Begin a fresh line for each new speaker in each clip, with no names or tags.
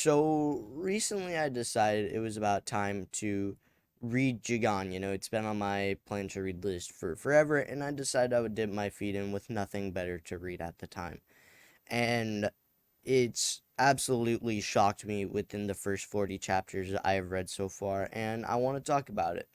So recently I decided it was about time to read Jagaan. It's been on my plan to read list for forever, and I decided I would dip my feet in with nothing better to read at the time. And it's absolutely shocked me within the first 40 chapters I have read so far, and I want to talk about it.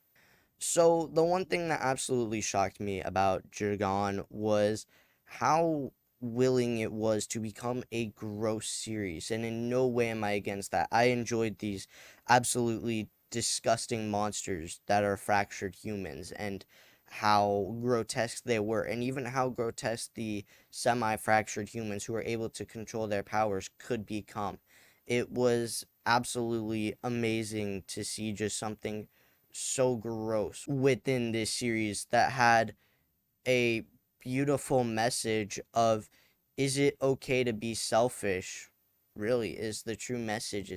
So, the one thing that absolutely shocked me about Jagan was how willing it was to become a gross series. And in no way am I against that. I enjoyed these absolutely disgusting monsters that are fractured humans and how grotesque they were, and even how grotesque the semi fractured humans who are able to control their powers could become. It was absolutely amazing to see just something so gross within this series that had a beautiful message of, is it okay to be selfish? Really, is the true message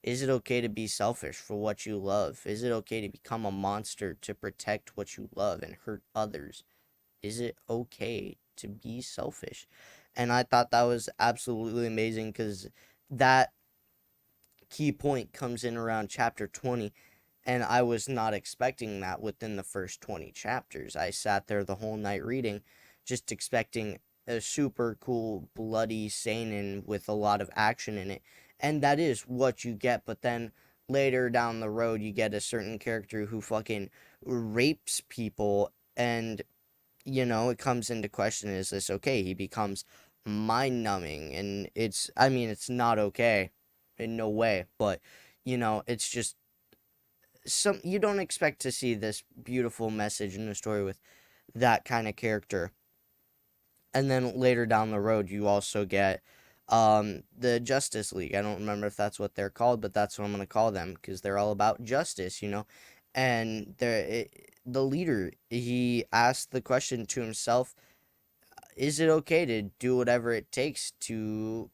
is it okay to be selfish for what you love? Is it okay to become a monster to protect what you love and hurt others? Is it okay to be selfish? And I thought that was absolutely amazing because that key point comes in around chapter 20, and I was not expecting that within the first 20 chapters. I sat there the whole night reading, just expecting a super cool, bloody seinen with a lot of action in it. And that is what you get, but then later down the road, you get a certain character who fucking rapes people, and, it comes into question, is this okay? He becomes mind numbing, and I mean, it's not okay in no way, but, it's just you don't expect to see this beautiful message in a story with that kind of character. And then later down the road, you also get the Justice League. I don't remember if that's what they're called, but that's what I'm going to call them because they're all about justice. And the leader, he asked the question to himself, is it okay to do whatever it takes to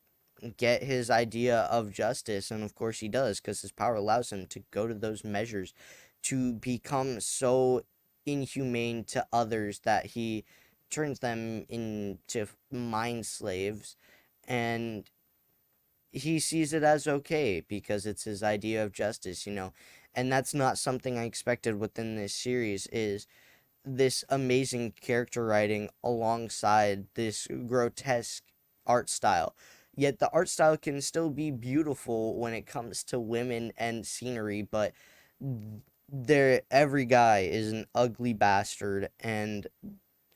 get his idea of justice? And of course he does, because his power allows him to go to those measures to become so inhumane to others that he turns them into mind slaves, and he sees it as okay because it's his idea of justice. And that's not something I expected within this series, is this amazing character writing alongside this grotesque art style. Yet the art style can still be beautiful when it comes to women and scenery, but every guy is an ugly bastard, and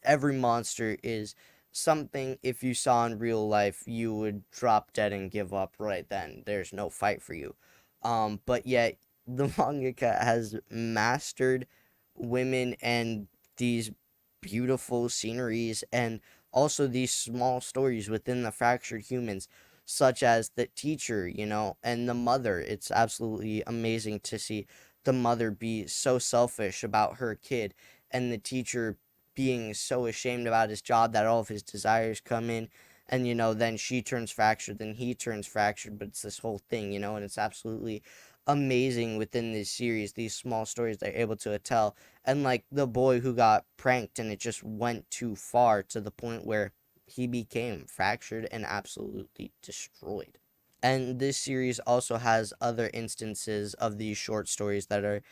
every monster is something, if you saw in real life, you would drop dead and give up right then. There's no fight for you. But yet the mangaka has mastered women and these beautiful sceneries, and also these small stories within the fractured humans, such as the teacher, and the mother. It's absolutely amazing to see the mother be so selfish about her kid, and the teacher being so ashamed about his job that all of his desires come in, and then she turns fractured, then he turns fractured, but it's this whole thing, and it's absolutely amazing within this series, these small stories they're able to tell. And like the boy who got pranked and it just went too far to the point where he became fractured and absolutely destroyed. And this series also has other instances of these short stories that are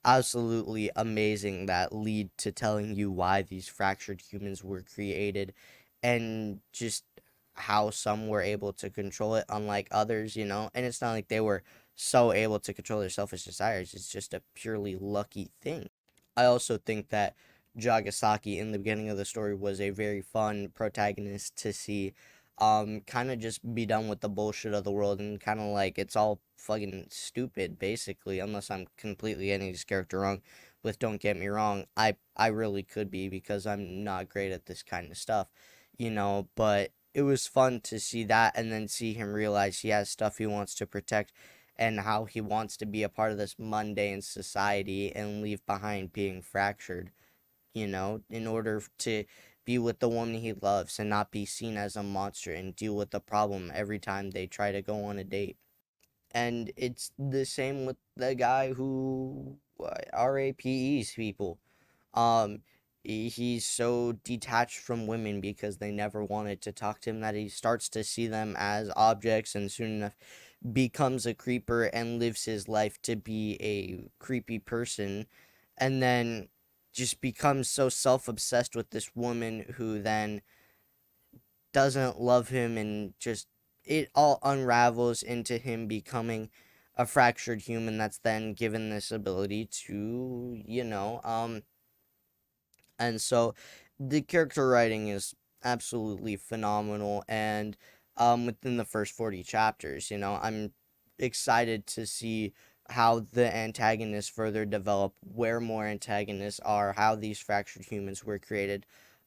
absolutely amazing, that lead to telling you why these fractured humans were created, and just how some were able to control it unlike others. And it's not like they were so able to control their selfish desires, it's just a purely lucky thing. I also think that Jagasaki in the beginning of the story was a very fun protagonist to see, kind of just be done with the bullshit of the world, and kind of like it's all fucking stupid basically, unless I'm completely getting his character wrong. With Don't Get Me Wrong, I really could be, because I'm not great at this kind of stuff. But it was fun to see that, and then see him realize he has stuff he wants to protect, and how he wants to be a part of this mundane society and leave behind being fractured, in order to be with the woman he loves and not be seen as a monster and deal with the problem every time they try to go on a date. And it's the same with the guy who rapes people. Um, he's so detached from women because they never wanted to talk to him, that he starts to see them as objects, and soon enough becomes a creeper and lives his life to be a creepy person, and then just becomes so self-obsessed with this woman who then doesn't love him, and just it all unravels into him becoming a fractured human that's then given this ability to, and so the character writing is absolutely phenomenal. And within the first 40 chapters, I'm excited to see how the antagonists further develop, where more antagonists are, how these fractured humans were created,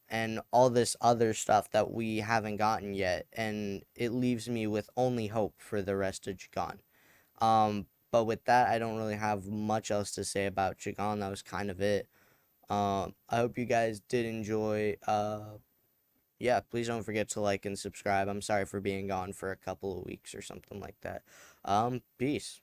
and all this other stuff that we haven't gotten yet. And it leaves me with only hope for the rest of Jagan. But with that, I don't really have much else to say about Jagan. That was kind of it. I hope you guys did enjoy. Yeah, please don't forget to like and subscribe. I'm sorry for being gone for a couple of weeks or something like that. Peace.